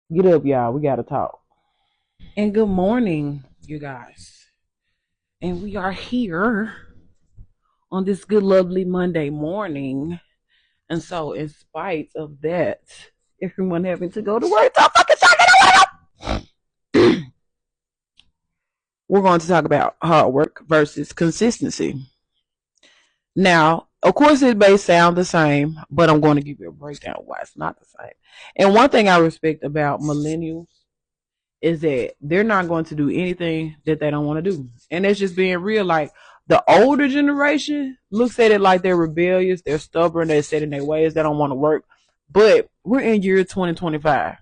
Get up, y'all. We gotta talk. And good morning, you guys. And we are here on this good, lovely Monday morning. And so, in spite of that, everyone having to go to work, so fucking sucking. We're going to talk about hard work versus consistency. Now, of course, it may sound the same, but I'm going to give you a breakdown why it's not the same. And one thing I respect about millennials is that they're not going to do anything that they don't want to do. And that's just being real. Like the older generation looks at it like they're rebellious, they're stubborn, they're set in their ways, they don't want to work. But we're in year 2025.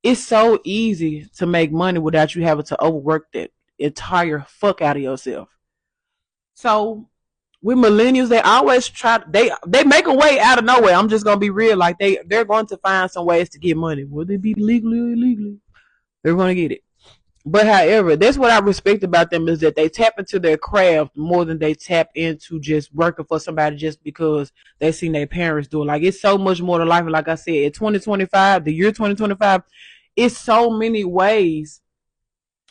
It's so easy to make money without you having to overwork that entire fuck out of yourself. So with millennials, they always they make a way out of nowhere. I'm just gonna be real. Like they're going to find some ways to get money. Whether it be legally or illegally, they're gonna get it. But however, that's what I respect about them is that they tap into their craft more than they tap into just working for somebody just because they seen their parents do it. Like it's so much more to life. And like I said, in 2025, the year 2025, it's so many ways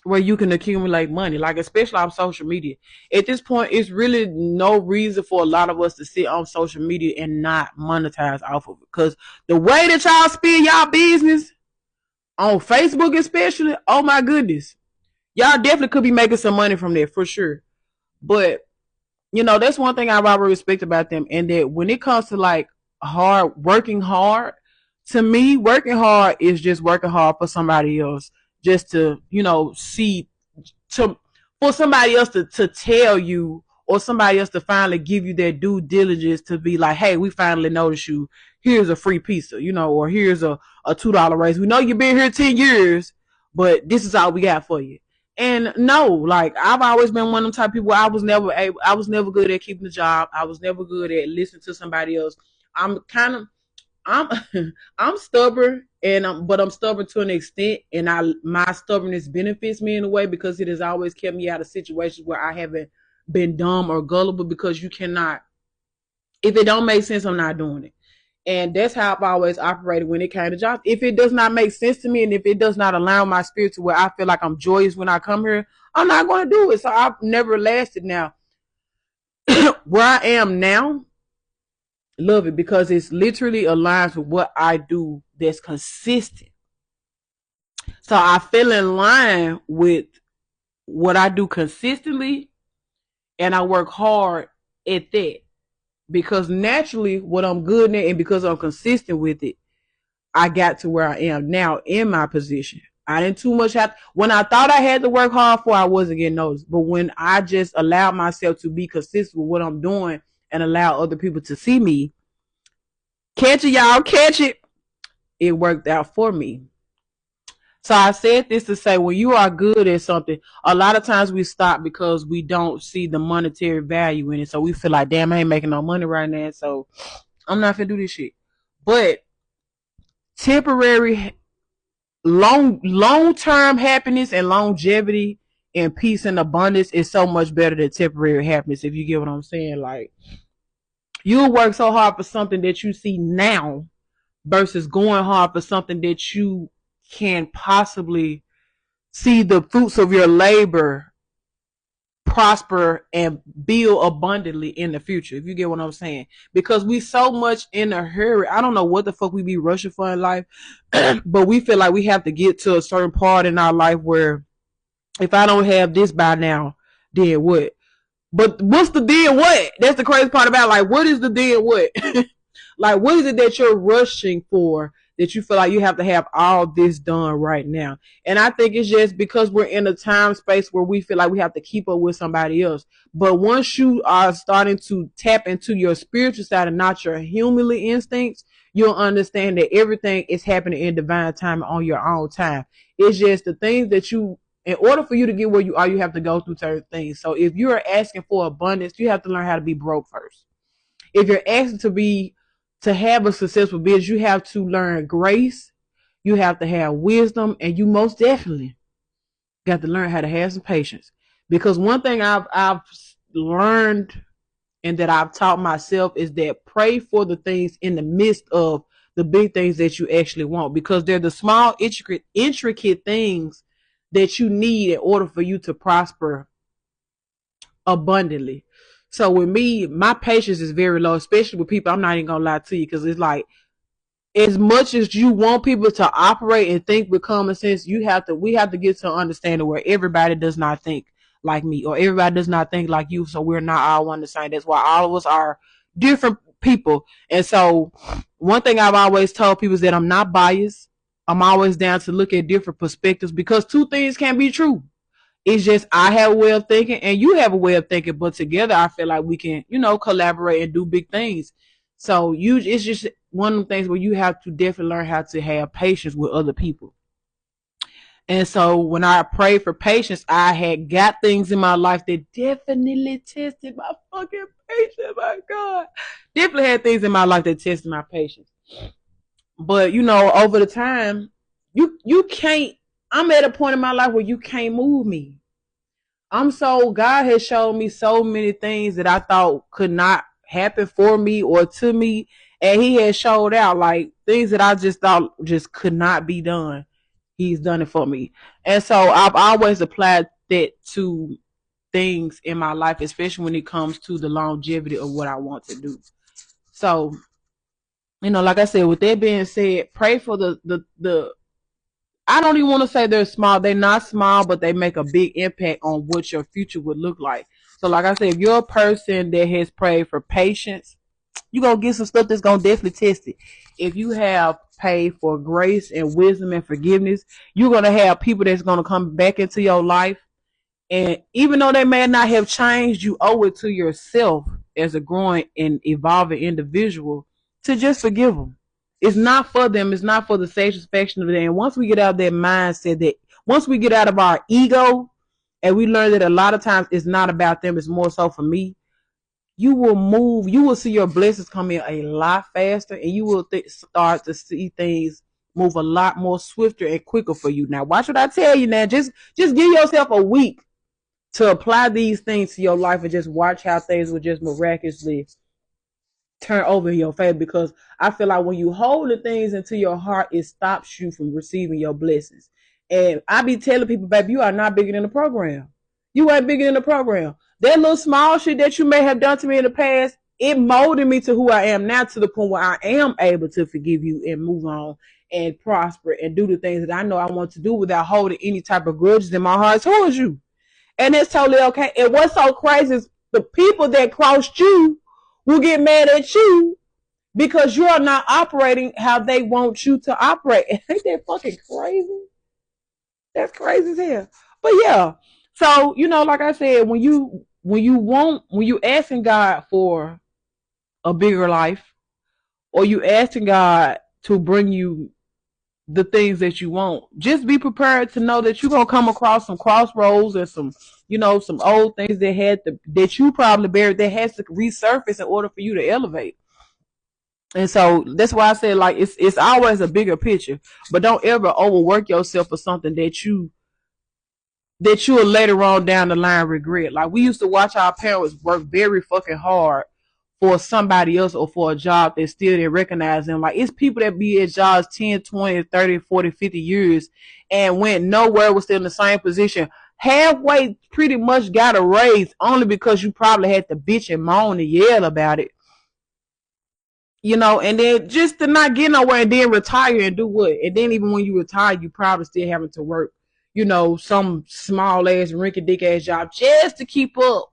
where you can accumulate money, like especially on social media. At this point, it's really no reason for a lot of us to sit on social media and not monetize off of it. Because the way that y'all spend y'all business on Facebook, especially, oh my goodness, y'all definitely could be making some money from there for sure. But that's one thing I've always respect about them, and that when it comes to like working hard, to me, working hard is just working hard for somebody else, just to see to for somebody else to tell you, or somebody else to finally give you their due diligence to be like, hey, we finally noticed you. Here's a free pizza, or here's a $2 raise. We know you've been here 10 years, but this is all we got for you. And no, like I've always been one of them type of people. I was never good at keeping the job. I was never good at listening to somebody else. I'm kind of I'm I'm stubborn, but I'm stubborn to an extent, and my stubbornness benefits me in a way because it has always kept me out of situations where I haven't been dumb or gullible, because you cannot, if it don't make sense, I'm not doing it. And that's how I've always operated when it came to jobs. If it does not make sense to me, and if it does not allow my spirit to where I feel like I'm joyous when I come here, I'm not going to do it. So I've never lasted. Now, where I am now, love it because it's literally aligns with what I do that's consistent. So I feel in line with what I do consistently, and I work hard at that because naturally what I'm good at, and because I'm consistent with it, I got to where I am now in my position. I didn't too much have, when I thought I had to work hard for, I wasn't getting noticed. But when I just allowed myself to be consistent with what I'm doing and allow other people to see me, catch it, y'all, catch it. It worked out for me. So I said this to say, when you are good at something, a lot of times we stop because we don't see the monetary value in it. So we feel like, damn, I ain't making no money right now, so I'm not gonna do this shit. But temporary, long term happiness and longevity and peace and abundance is so much better than temporary happiness. If you get what I'm saying, like you'll work so hard for something that you see now versus going hard for something that you can possibly see the fruits of your labor prosper and build abundantly in the future, if you get what I'm saying. Because we so much in a hurry. I don't know what the fuck we be rushing for in life, but we feel like we have to get to a certain part in our life where if I don't have this by now, then what? But what's the then what? That's the crazy part about, like, what is the then what? Like, what is it that you're rushing for that you feel like you have to have all this done right now? And I think it's just because we're in a time space where we feel like we have to keep up with somebody else. But once you are starting to tap into your spiritual side and not your humanly instincts, you'll understand that everything is happening in divine time on your own time. It's just the things that in order for you to get where you are, you have to go through certain things. So if you're asking for abundance, you have to learn how to be broke first. If you're asking to have a successful business, you have to learn grace, you have to have wisdom, and you most definitely got to learn how to have some patience. Because one thing I've learned and that I've taught myself is that pray for the things in the midst of the big things that you actually want, because they're the small, intricate things that you need in order for you to prosper abundantly. So with me, my patience is very low, especially with people. I'm not even gonna lie to you, because it's like, as much as you want people to operate and think with common sense, we have to get to an understanding where everybody does not think like me, or everybody does not think like you. So we're not all one the same. That's why all of us are different people. And so one thing I've always told people is that I'm not biased. I'm always down to look at different perspectives, because two things can be true. It's just I have a way of thinking and you have a way of thinking, but together I feel like we can, collaborate and do big things. So it's just one of the things where you have to definitely learn how to have patience with other people. And so when I prayed for patience, I had got things in my life that definitely tested my fucking patience. My God, definitely had things in my life that tested my patience. But over the time, you can't. I'm at a point in my life where you can't move me. God has shown me so many things that I thought could not happen for me or to me. And he has showed out, like, things that I just thought just could not be done. He's done it for me. And so I've always applied that to things in my life, especially when it comes to the longevity of what I want to do. So, like I said, with that being said, pray for the I don't even want to say they're small. They're not small, but they make a big impact on what your future would look like. So like I said, if you're a person that has prayed for patience, you're going to get some stuff that's going to definitely test it. If you have paid for grace and wisdom and forgiveness, you're going to have people that's going to come back into your life. And even though they may not have changed, you owe it to yourself as a growing and evolving individual to just forgive them. It's not for them. It's not for the satisfaction of them. And once we get out of that mindset, that once we get out of our ego and we learn that a lot of times it's not about them, it's more so for me, you will see your blessings come in a lot faster, and you will start to see things move a lot more swifter and quicker for you. Now, watch what I tell you now. Just give yourself a week to apply these things to your life and just watch how things will just miraculously turn over in your favor. Because I feel like when you hold the things into your heart, it stops you from receiving your blessings. And I be telling people, baby, you are not bigger than the program. You ain't bigger than the program. That little small shit that you may have done to me in the past, it molded me to who I am now, to the point where I am able to forgive you and move on and prosper and do the things that I know I want to do without holding any type of grudges in my heart towards you. And it's totally okay. And what's so crazy is the people that crossed you will get mad at you because you are not operating how they want you to operate. Ain't that fucking crazy? That's crazy as hell. But yeah. So, like I said, when you asking God for a bigger life, or you asking God to bring you the things that you want, just be prepared to know that you're gonna come across some crossroads and some old things that you probably buried that has to resurface in order for you to elevate. And so that's why I said, like, it's always a bigger picture, but don't ever overwork yourself for something that you'll later on down the line regret. Like, we used to watch our parents work very fucking hard for somebody else or for a job that still didn't recognize them. Like, it's people that be at jobs 10, 20, 30, 40, 50 years and went nowhere, was still in the same position. Halfway pretty much got a raise only because you probably had to bitch and moan and yell about it. And then just to not get nowhere and then retire and do what? And then even when you retire, you probably still having to work, some small ass rinky dick ass job just to keep up,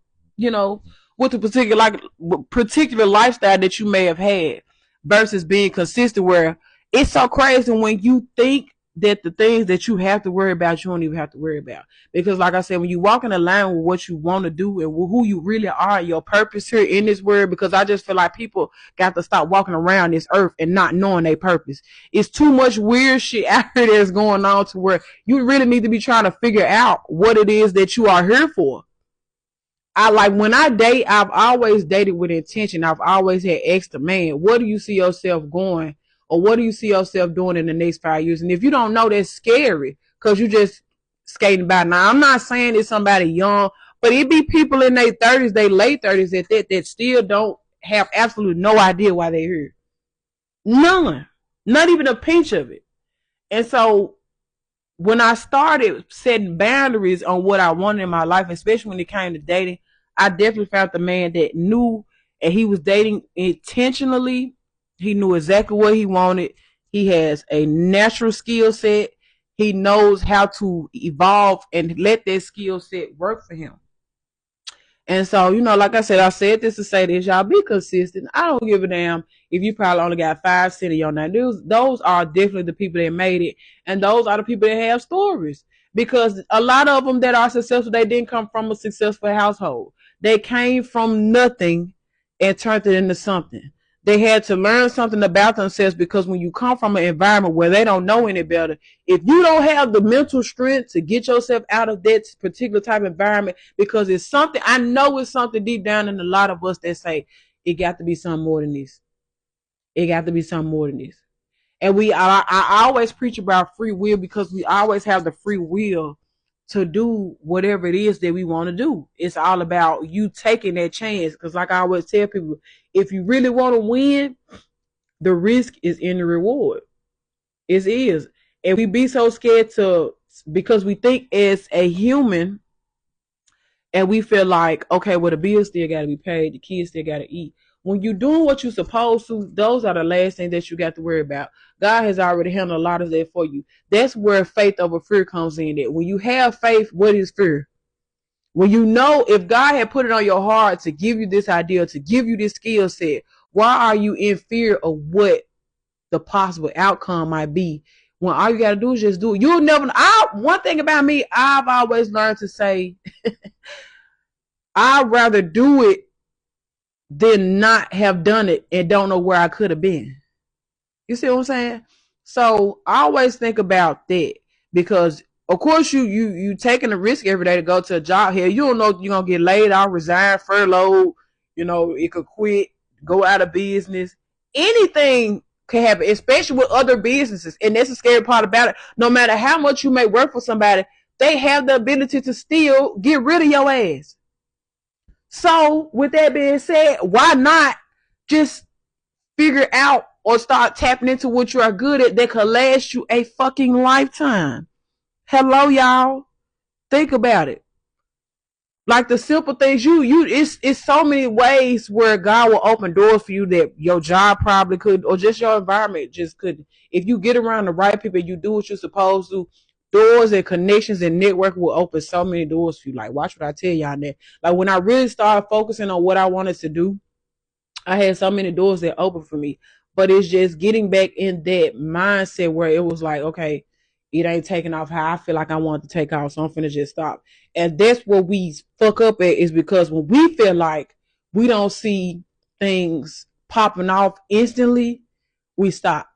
with the particular lifestyle that you may have had, versus being consistent, where it's so crazy when you think that the things that you have to worry about, you don't even have to worry about. Because like I said, when you walk in the line with what you want to do and who you really are, your purpose here in this world, because I just feel like people got to stop walking around this earth and not knowing their purpose. It's too much weird shit out here that's going on to where you really need to be trying to figure out what it is that you are here for. When I date, I've always dated with intention. I've always had asked the man, what do you see yourself going? Or what do you see yourself doing in the next 5 years? And if you don't know, that's scary, because you just skating by. Now, I'm not saying it's somebody young, but it be people in their 30s, their late 30s that still don't have absolutely no idea why they're here. None. Not even a pinch of it. And so when I started setting boundaries on what I wanted in my life, especially when it came to dating, I definitely found the man that knew, and he was dating intentionally. He knew exactly what he wanted. He has a natural skill set. He knows how to evolve and let that skill set work for him. And so, like I said this to say this, y'all be consistent. I don't give a damn if you probably only got 5 cents in your name. Those are definitely the people that made it. And those are the people that have stories. Because a lot of them that are successful, they didn't come from a successful household. They came from nothing and turned it into something. They had to learn something about themselves, because when you come from an environment where they don't know any better, if you don't have the mental strength to get yourself out of that particular type of environment, because it's something, I know it's something deep down in a lot of us that say, it got to be something more than this. It got to be something more than this. And I always preach about free will, because we always have the free will to do whatever it is that we want to do. It's all about you taking that chance. Because like I always tell people, if you really want to win, the risk is in the reward. It is. And we be so scared because we think as a human, and we feel like, okay, well, the bills still got to be paid, the kids still got to eat. When you're doing what you're supposed to, those are the last things that you got to worry about. God has already handled a lot of that for you. That's where faith over fear comes in. That when you have faith, what is fear? When you know, if God had put it on your heart to give you this idea, to give you this skill set, why are you in fear of what the possible outcome might be, when all you got to do is just do it? You'll never. One thing about me, I've always learned to say, I'd rather do it than not have done it and don't know where I could have been. You see what I'm saying? So I always think about that, because of course you taking a risk every day to go to a job here. You don't know if you're gonna get laid off, resign, furloughed. It could quit, go out of business. Anything can happen, especially with other businesses. And that's the scary part about it. No matter how much you may work for somebody, they have the ability to still get rid of your ass. So with that being said, why not just figure out or start tapping into what you are good at that could last you a fucking lifetime? Hello, y'all. Think about it. Like the simple things, it's so many ways where God will open doors for you that your job probably could, or just your environment just couldn't. If you get around the right people, you do what you're supposed to, doors and connections and network will open so many doors for you. Like, watch what I tell y'all that. Like, when I really started focusing on what I wanted to do, I had so many doors that opened for me. But it's just getting back in that mindset where it was like, okay, it ain't taking off how I feel like I want to take off, so I'm finna just stop. And that's what we fuck up at, is because when we feel like we don't see things popping off instantly, we stop,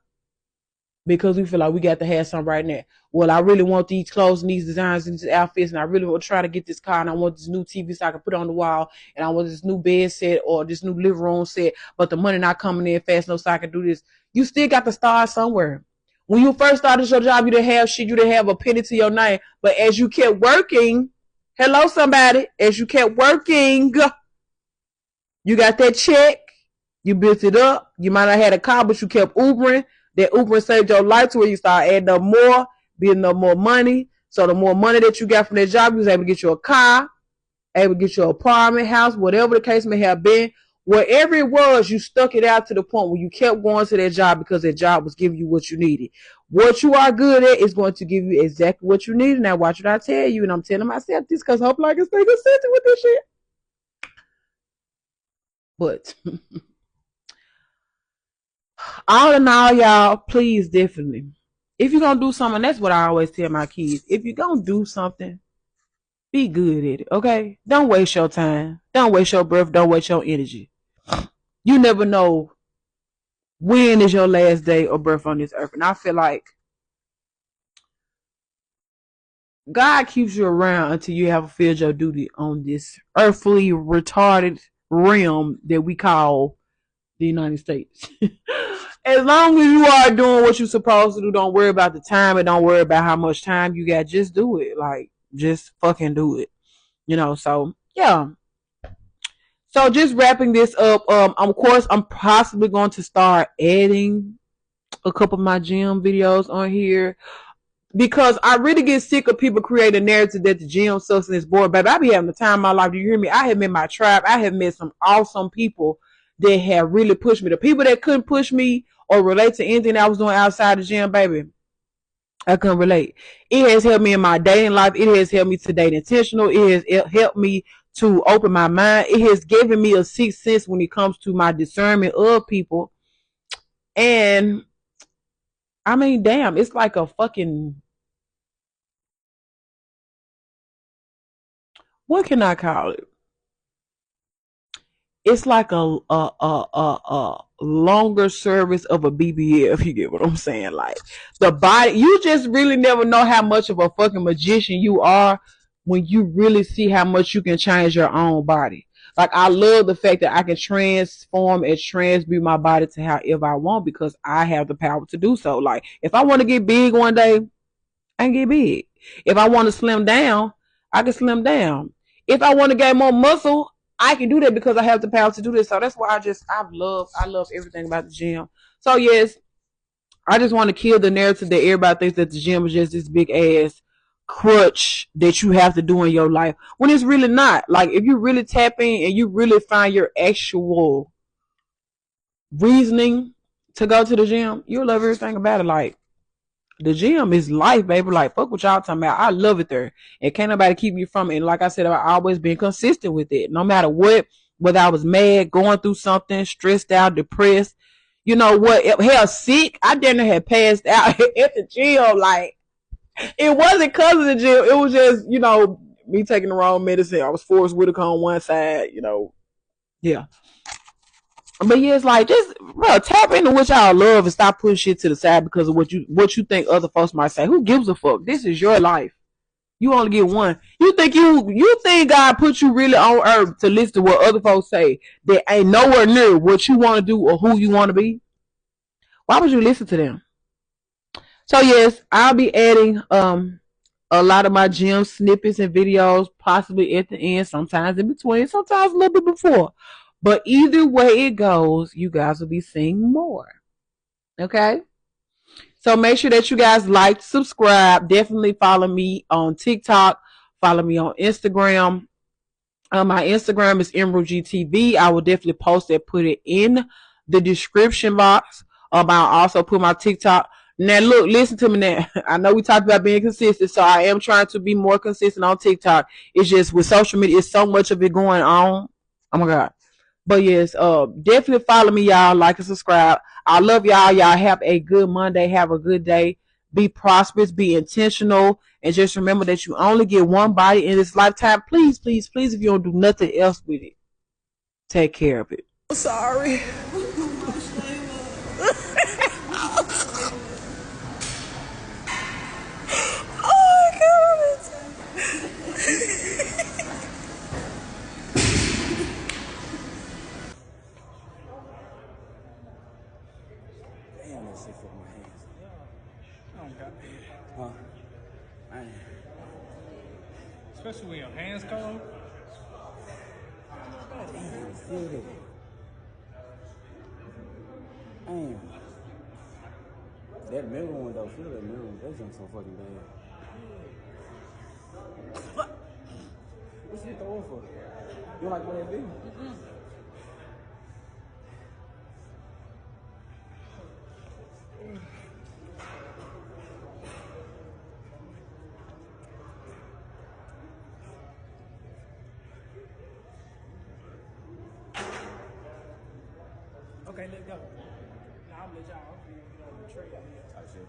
because we feel like we got to have something right now. Well, I really want these clothes and these designs and these outfits, and I really want to try to get this car, and I want this new TV so I can put it on the wall, and I want this new bed set or this new living room set, but the money not coming in fast enough so I can do this. You still got to start somewhere. When you first started your job, you didn't have shit, you didn't have a penny to your name, but as you kept working, hello somebody, as you kept working, you got that check, you built it up. You might not have had a car, but you kept Ubering. That Uber saved your life to where you start adding up more, building up more money. So the more money that you got from that job, you was able to get you a car, able to get your apartment, house, whatever the case may have been. Wherever it was, you stuck it out to the point where you kept going to that job, because that job was giving you what you needed. What you are good at is going to give you exactly what you need. Now watch what I tell you, and I'm telling myself this because hopefully I can stay consistent with this shit. But all in all, y'all, please, definitely, if you're going to do something, that's what I always tell my kids. If you're going to do something, be good at it, okay? Don't waste your time. Don't waste your breath. Don't waste your energy. You never know when is your last day or birth on this earth. And I feel like God keeps you around until you have fulfilled your duty on this earthly retarded realm that we call the United States. As long as you are doing what you're supposed to do, don't worry about the time and don't worry about how much time you got. Just do it. Like, just fucking do it. So yeah. So just wrapping this up, of course I'm possibly going to start adding a couple of my gym videos on here because I really get sick of people creating a narrative that the gym sucks and is boring. Baby, I be having the time of my life. Do you hear me? I have met my tribe. I have met some awesome people that have really pushed me. The people that couldn't push me or relate to anything I was doing outside the gym, baby, I couldn't relate. It has helped me in my dating life. It has helped me to date intentional. It has helped me to open my mind. It has given me a sixth sense when it comes to my discernment of people. And I mean, damn, it's like a fucking, what can I call it? It's like a longer service of a BBL, if you get what I'm saying. Like the body, you just really never know how much of a fucking magician you are when you really see how much you can change your own body. Like I love the fact that I can transform and transmute my body to however I want because I have the power to do so. Like if I want to get big one day, I can get big. If I want to slim down, I can slim down. If I want to gain more muscle, I can do that because I have the power to do this. So that's why I love everything about the gym. So yes, I just want to kill the narrative that everybody thinks that the gym is just this big ass crutch that you have to do in your life when it's really not. Like if you really tap in and you really find your actual reasoning to go to the gym, you'll love everything about it. Like the gym is life, baby. Like, fuck what y'all talking about. I love it there. And can't nobody keep me from it. And like I said, I've always been consistent with it. No matter what, whether I was mad, going through something, stressed out, depressed, you know what, hell, sick, I didn't have passed out at the gym. Like, it wasn't because of the gym. It was just, you know, me taking the wrong medicine. I was Forrest Whitaker on one side, you know. Yeah. But yeah, it's like just bro, tap into what y'all love and stop putting shit to the side because of what you think other folks might say. Who gives a fuck? This is your life. You only get one. You think God put you really on earth to listen to what other folks say that ain't nowhere near what you want to do or who you want to be? Why would you listen to them? So yes, I'll be adding a lot of my gym snippets and videos, possibly at the end, sometimes in between, sometimes a little bit before. But either way it goes, you guys will be seeing more. Okay? So make sure that you guys like, subscribe. Definitely follow me on TikTok. Follow me on Instagram. My Instagram is EmeraldGTV. I will definitely post it, put it in the description box. I'll also put my TikTok. Now, look, listen to me now. I know we talked about being consistent, so I am trying to be more consistent on TikTok. It's just with social media, it's so much of it going on. Oh my God. But yes, definitely follow me, y'all. Like and subscribe. I love y'all. Y'all have a good Monday. Have a good day. Be prosperous. Be intentional. And just remember that you only get one body in this lifetime. Please, please, please, if you don't do nothing else with it, take care of it. Sorry. Oh my God. Damn, that shit fucked my hands. I don't got it. Huh? I ain't. Especially when your hands cold. Damn, feel that. Damn. That middle one though, feel that middle one. That junk's so fucking bad. What's you throwing for? You don't like what that do? Okay, let's go. Now I'm gonna let y'all get on the trail. I see.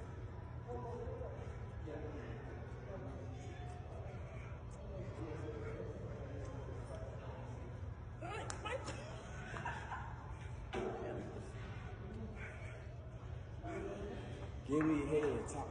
Give me your head, top.